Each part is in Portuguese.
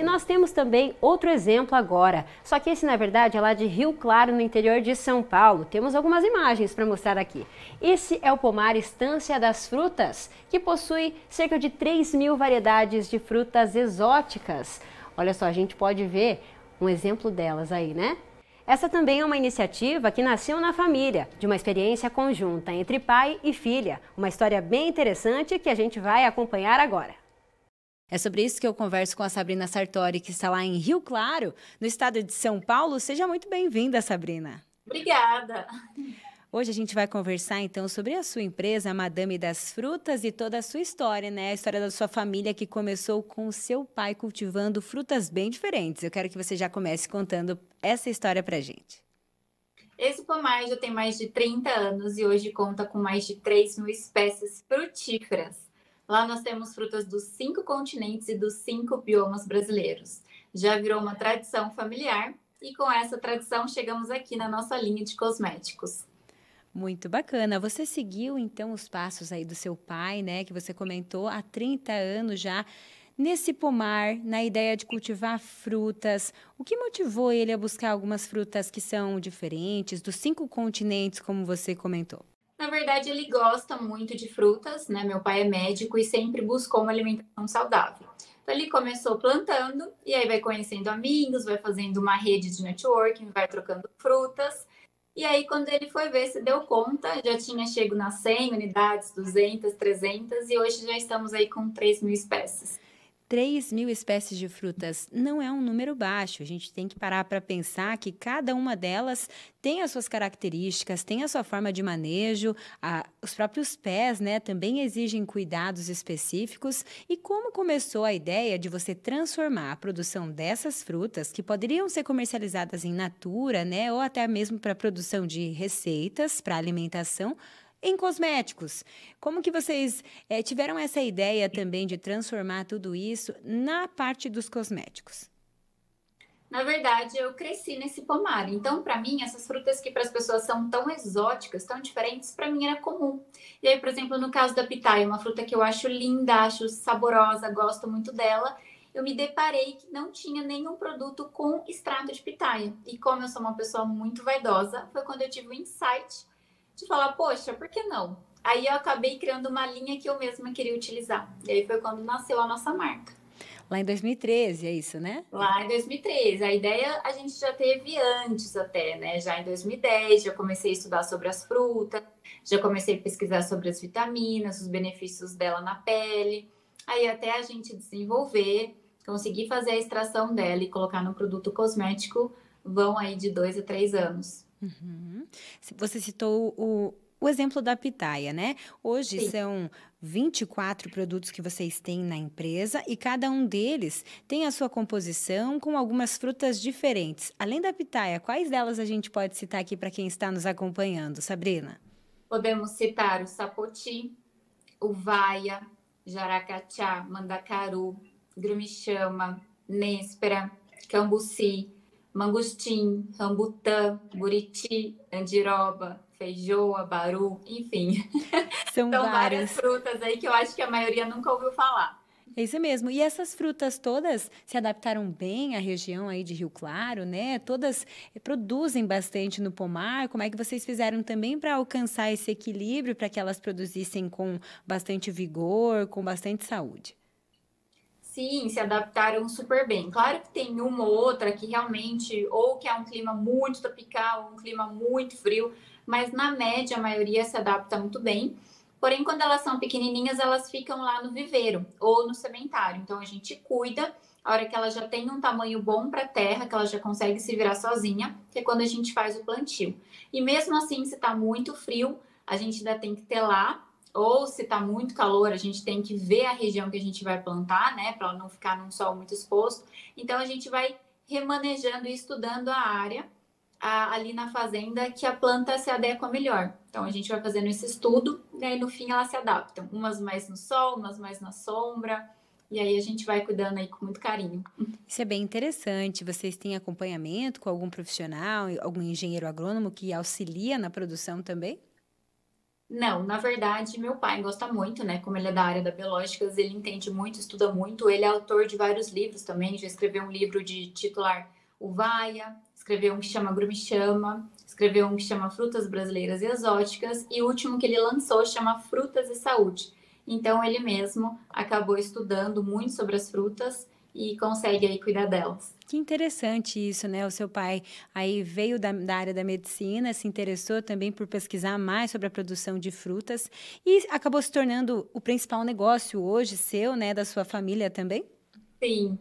E nós temos também outro exemplo agora, só que esse na verdade é lá de Rio Claro, no interior de São Paulo. Temos algumas imagens para mostrar aqui. Esse é o pomar Estância das Frutas, que possui cerca de 3.000 variedades de frutas exóticas. Olha só, a gente pode ver um exemplo delas aí, né? Essa também é uma iniciativa que nasceu na família, de uma experiência conjunta entre pai e filha. Uma história bem interessante que a gente vai acompanhar agora. É sobre isso que eu converso com a Sabrina Sartori, que está lá em Rio Claro, no estado de São Paulo. Seja muito bem-vinda, Sabrina. Obrigada. Hoje a gente vai conversar, então, sobre a sua empresa, a Madame das Frutas, e toda a sua história, né? A história da sua família que começou com o seu pai cultivando frutas bem diferentes. Eu quero que você já comece contando essa história pra gente. Esse pomar já tem mais de 30 anos e hoje conta com mais de 3.000 espécies frutíferas. Lá nós temos frutas dos 5 continentes e dos 5 biomas brasileiros. Já virou uma tradição familiar e com essa tradição chegamos aqui na nossa linha de cosméticos. Muito bacana. Você seguiu, então, os passos aí do seu pai, né? Que você comentou há 30 anos já, nesse pomar, na ideia de cultivar frutas. O que motivou ele a buscar algumas frutas que são diferentes, dos 5 continentes, como você comentou? Na verdade, ele gosta muito de frutas, né? Meu pai é médico e sempre buscou uma alimentação saudável. Então, ele começou plantando e aí vai conhecendo amigos, vai fazendo uma rede de networking, vai trocando frutas. E aí, quando ele foi ver, se deu conta, já tinha chego nas 100 unidades, 200, 300 e hoje já estamos aí com 3.000 espécies. 3.000 espécies de frutas não é um número baixo. A gente tem que parar para pensar que cada uma delas tem as suas características, tem a sua forma de manejo, os próprios pés, né, também exigem cuidados específicos. E como começou a ideia de você transformar a produção dessas frutas, que poderiam ser comercializadas em natura, né, ou até mesmo para a produção de receitas para alimentação, em cosméticos? Como que vocês tiveram essa ideia também de transformar tudo isso na parte dos cosméticos? Na verdade, eu cresci nesse pomar. Então, para mim, essas frutas que para as pessoas são tão exóticas, tão diferentes, para mim era comum. E aí, por exemplo, no caso da pitaia, uma fruta que eu acho linda, acho saborosa, gosto muito dela, eu me deparei que não tinha nenhum produto com extrato de pitaia. E como eu sou uma pessoa muito vaidosa, foi quando eu tive o insight de falar, poxa, por que não? Aí eu acabei criando uma linha que eu mesma queria utilizar. E aí foi quando nasceu a nossa marca. Lá em 2013, é isso, né? Lá em 2013. A ideia a gente já teve antes até, né? Já em 2010, já comecei a estudar sobre as frutas, já comecei a pesquisar sobre as vitaminas, os benefícios dela na pele. Aí até a gente desenvolver, conseguir fazer a extração dela e colocar no produto cosmético, vão aí de 2 a 3 anos. Uhum. Você citou o exemplo da pitaia, né? Hoje Sim. são 24 produtos que vocês têm na empresa e cada um deles tem a sua composição com algumas frutas diferentes. Além da pitaia, quais delas a gente pode citar aqui para quem está nos acompanhando, Sabrina? Podemos citar o sapoti, uvaia, jaracachá, mandacaru, grumichama, néspera, cambuci, mangostim, rambutã, buriti, andiroba, feijoa, baru, enfim. São São várias vários. frutas aí que eu acho que a maioria nunca ouviu falar. É isso mesmo. E essas frutas todas se adaptaram bem à região aí de Rio Claro, né? Todas produzem bastante no pomar. Como é que vocês fizeram também para alcançar esse equilíbrio para que elas produzissem com bastante vigor, com bastante saúde? Sim, se adaptaram super bem. Claro que tem uma ou outra que realmente, ou que é um clima muito tropical, ou um clima muito frio, mas na média a maioria se adapta muito bem. Porém, quando elas são pequenininhas, elas ficam lá no viveiro ou no sementário. Então a gente cuida, a hora que ela já tem um tamanho bom para a terra, que ela já consegue se virar sozinha, que é quando a gente faz o plantio. E mesmo assim, se está muito frio, a gente ainda tem que telar ou se está muito calor, a gente tem que ver a região que a gente vai plantar, né, para não ficar num sol muito exposto. Então a gente vai remanejando e estudando a área ali na fazenda que a planta se adequa melhor. Então a gente vai fazendo esse estudo e aí no fim elas se adaptam, umas mais no sol, umas mais na sombra. E aí a gente vai cuidando aí com muito carinho. Isso é bem interessante. Vocês têm acompanhamento com algum profissional, algum engenheiro agrônomo que auxilia na produção também? Não, na verdade, meu pai gosta muito, né? Como ele é da área da biológicas, ele entende muito, estuda muito. Ele é autor de vários livros também. Já escreveu um livro de titular Uvaia, escreveu um que chama Grumichama, escreveu um que chama Frutas Brasileiras e Exóticas, e o último que ele lançou chama Frutas e Saúde. Então, ele mesmo acabou estudando muito sobre as frutas e consegue aí cuidar delas. Que interessante isso, né? O seu pai aí veio da área da medicina, se interessou também por pesquisar mais sobre a produção de frutas e acabou se tornando o principal negócio hoje seu, né, da sua família também? Sim.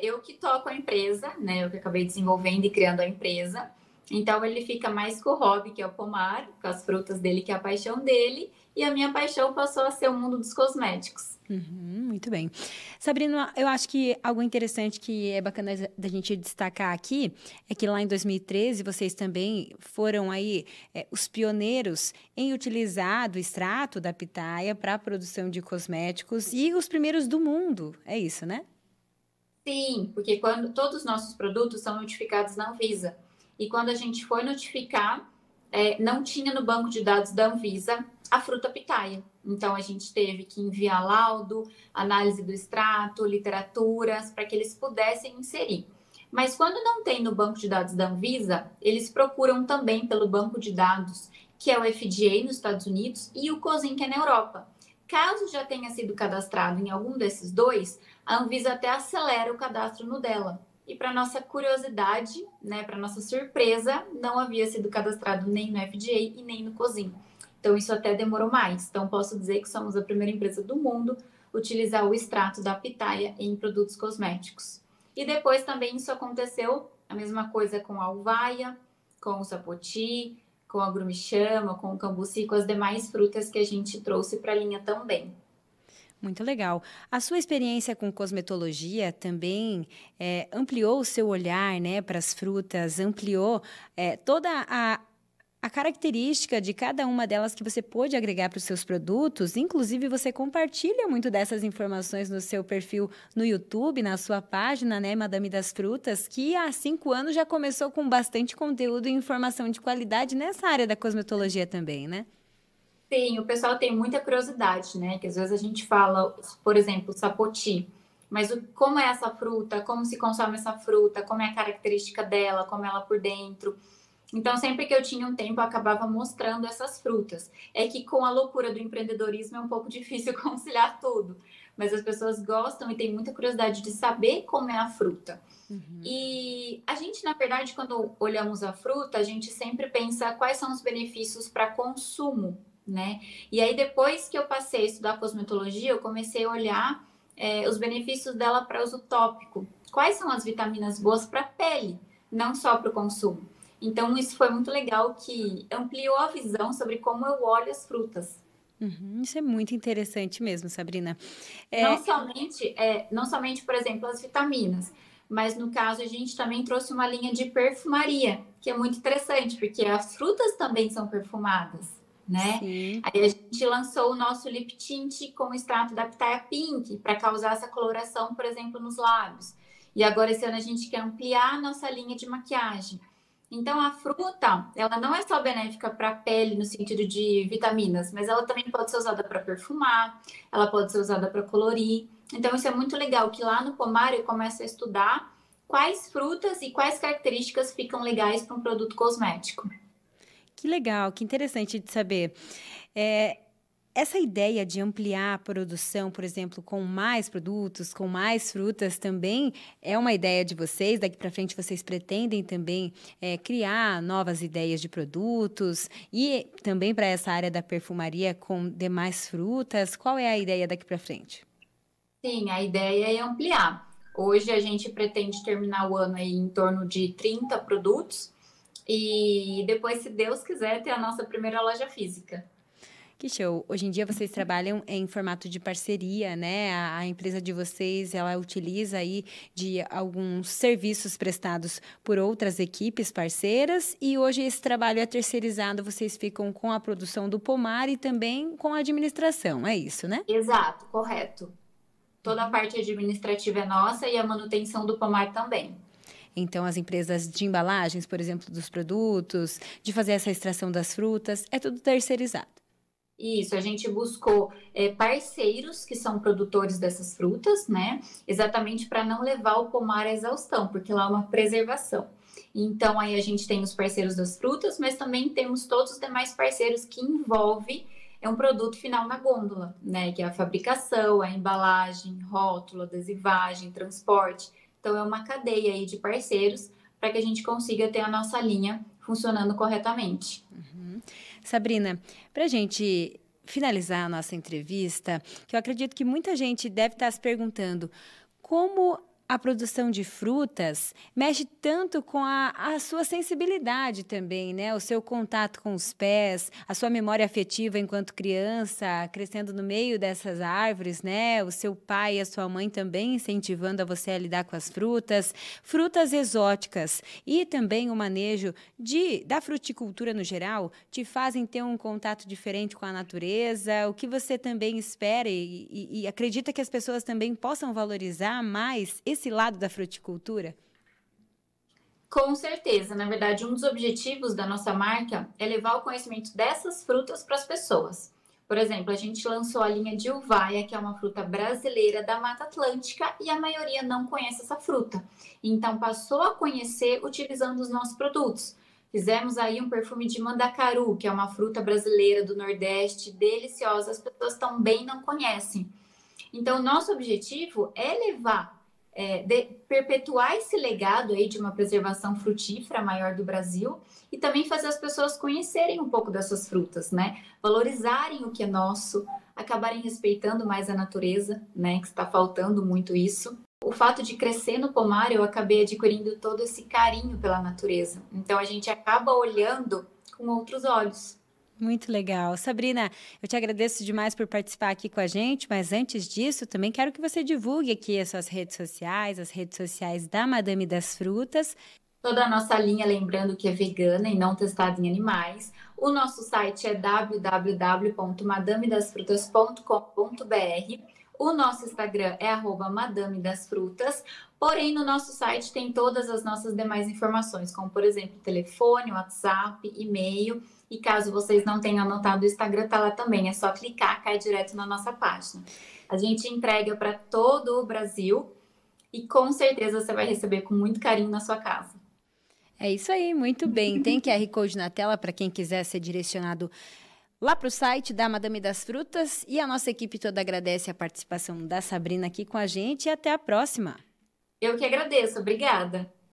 Eu que toco a empresa, né? Eu que acabei desenvolvendo e criando a empresa. Então ele fica mais com o hobby, que é o pomar, com as frutas dele, que é a paixão dele, e a minha paixão passou a ser o mundo dos cosméticos. Uhum, muito bem. Sabrina, eu acho que algo interessante que é bacana da gente destacar aqui é que lá em 2013 vocês também foram aí os pioneiros em utilizar do extrato da pitaia para a produção de cosméticos e os primeiros do mundo. É isso, né? Sim, porque quando todos os nossos produtos são notificados na Anvisa. E quando a gente foi notificar, não tinha no banco de dados da Anvisa a fruta pitaia. Então a gente teve que enviar laudo, análise do extrato, literaturas, para que eles pudessem inserir. Mas quando não tem no banco de dados da Anvisa, eles procuram também pelo banco de dados, que é o FDA nos Estados Unidos e o COSIN, que é na Europa. Caso já tenha sido cadastrado em algum desses dois, a Anvisa até acelera o cadastro no dela. E para nossa curiosidade, né, para nossa surpresa, não havia sido cadastrado nem no FDA e nem no COSIN. Então isso até demorou mais. Então posso dizer que somos a primeira empresa do mundo a utilizar o extrato da pitaia em produtos cosméticos. E depois também isso aconteceu, a mesma coisa com a uvaia, com o sapoti, com a grumichama, com o cambuci, com as demais frutas que a gente trouxe para a linha também. Muito legal. A sua experiência com cosmetologia também ampliou o seu olhar, né, para as frutas, ampliou toda a característica de cada uma delas que você pôde agregar para os seus produtos. Inclusive, você compartilha muito dessas informações no seu perfil no YouTube, na sua página, né, Madame das Frutas, que há 5 anos já começou com bastante conteúdo e informação de qualidade nessa área da cosmetologia também, né? Sim, o pessoal tem muita curiosidade, né? Que às vezes a gente fala, por exemplo, sapoti, mas como é essa fruta, como se consome essa fruta, como é a característica dela, como ela por dentro. Então, sempre que eu tinha um tempo, eu acabava mostrando essas frutas. É que com a loucura do empreendedorismo é um pouco difícil conciliar tudo, mas as pessoas gostam e têm muita curiosidade de saber como é a fruta. Uhum. E a gente, na verdade, quando olhamos a fruta, a gente sempre pensa quais são os benefícios para consumo, né? E aí, depois que eu passei a estudar cosmetologia, eu comecei a olhar os benefícios dela para uso tópico. Quais são as vitaminas boas para a pele, não só para o consumo. Então, isso foi muito legal, que ampliou a visão sobre como eu olho as frutas. Uhum, isso é muito interessante mesmo, Sabrina. Não É, somente, não somente, por exemplo, as vitaminas, mas no caso a gente também trouxe uma linha de perfumaria, que é muito interessante, porque as frutas também são perfumadas, né? sim. Aí a gente lançou o nosso lip tint com o extrato da Pitaya Pink, para causar essa coloração, por exemplo, nos lábios. E agora esse ano a gente quer ampliar a nossa linha de maquiagem. Então, a fruta, ela não é só benéfica para a pele no sentido de vitaminas, mas ela também pode ser usada para perfumar, ela pode ser usada para colorir. Então, isso é muito legal, que lá no pomar eu começo a estudar quais frutas e quais características ficam legais para um produto cosmético. Que legal, que interessante de saber. É, essa ideia de ampliar a produção, por exemplo, com mais produtos, com mais frutas, também é uma ideia de vocês? Daqui para frente vocês pretendem também criar novas ideias de produtos e também para essa área da perfumaria com demais frutas? Qual é a ideia daqui para frente? Sim, a ideia é ampliar. Hoje a gente pretende terminar o ano aí em torno de 30 produtos e depois, se Deus quiser, ter a nossa primeira loja física. Que show! Hoje em dia vocês trabalham em formato de parceria, né? A empresa de vocês, ela utiliza aí de alguns serviços prestados por outras equipes parceiras e hoje esse trabalho é terceirizado, vocês ficam com a produção do pomar e também com a administração, é isso, né? Exato, correto. Toda a parte administrativa é nossa e a manutenção do pomar também. Então, as empresas de embalagens, por exemplo, dos produtos, de fazer essa extração das frutas, é tudo terceirizado. Isso, a gente buscou parceiros que são produtores dessas frutas, né? Exatamente para não levar o pomar à exaustão, porque lá é uma preservação. Então, aí a gente tem os parceiros das frutas, mas também temos todos os demais parceiros que envolve um produto final na gôndola, né? Que é a fabricação, a embalagem, rótulo, adesivagem, transporte. Então, é uma cadeia aí de parceiros para que a gente consiga ter a nossa linha funcionando corretamente. Sabrina, para a gente finalizar a nossa entrevista, que eu acredito que muita gente deve estar se perguntando como a produção de frutas mexe tanto com a sua sensibilidade também, né? O seu contato com os pés, a sua memória afetiva enquanto criança, crescendo no meio dessas árvores, né? O seu pai e a sua mãe também incentivando a você a lidar com as frutas, frutas exóticas e também o manejo da fruticultura no geral te fazem ter um contato diferente com a natureza, o que você também espera e acredita que as pessoas também possam valorizar mais esse lado da fruticultura? Com certeza, na verdade, um dos objetivos da nossa marca é levar o conhecimento dessas frutas para as pessoas. Por exemplo, a gente lançou a linha de uvaia, que é uma fruta brasileira da Mata Atlântica, e a maioria não conhece essa fruta. Então, passou a conhecer utilizando os nossos produtos. Fizemos aí um perfume de mandacaru, que é uma fruta brasileira do Nordeste, deliciosa, as pessoas também não conhecem. Então, nosso objetivo é levar perpetuar esse legado aí de uma preservação frutífera maior do Brasil e também fazer as pessoas conhecerem um pouco dessas frutas, né? Valorizarem o que é nosso, acabarem respeitando mais a natureza, né? Que está faltando muito isso. O fato de crescer no pomar, eu acabei adquirindo todo esse carinho pela natureza. Então, a gente acaba olhando com outros olhos. Muito legal. Sabrina, eu te agradeço demais por participar aqui com a gente, mas antes disso, também quero que você divulgue aqui as suas redes sociais, as redes sociais da Madame das Frutas. Toda a nossa linha, lembrando que é vegana e não testada em animais. O nosso site é www.madamedasfrutas.com.br. O nosso Instagram é @madamedasfrutas. Porém, no nosso site tem todas as nossas demais informações, como, por exemplo, telefone, WhatsApp, e-mail. E caso vocês não tenham anotado, o Instagram está lá também. É só clicar, cai direto na nossa página. A gente entrega para todo o Brasil e com certeza você vai receber com muito carinho na sua casa. É isso aí, muito bem. Tem QR Code na tela para quem quiser ser direcionado lá para o site da Madame das Frutas. E a nossa equipe toda agradece a participação da Sabrina aqui com a gente e até a próxima. Eu que agradeço. Obrigada.